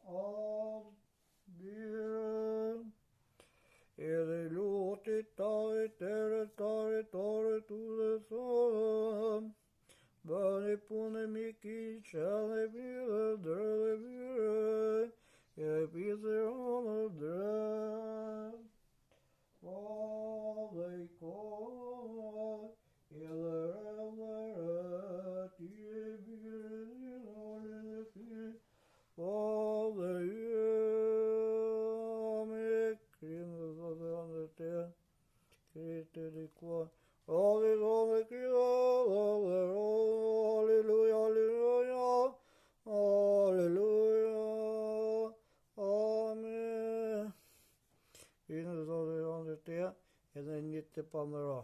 albire, edhe lutit tare tare tu dhe thëm, bëni punë mi qenë vire, drë vire, e pizëronë drë, dhe i kohë, edhe rëllë, ti e vire, dinore dhe fi, dhe me krimë dhe dhe andër te, kritë di qua, dhe kritë, alleluja, alleluja, alleluja, amen. Kritë dhe dhe andër te, edhe një të pamëra.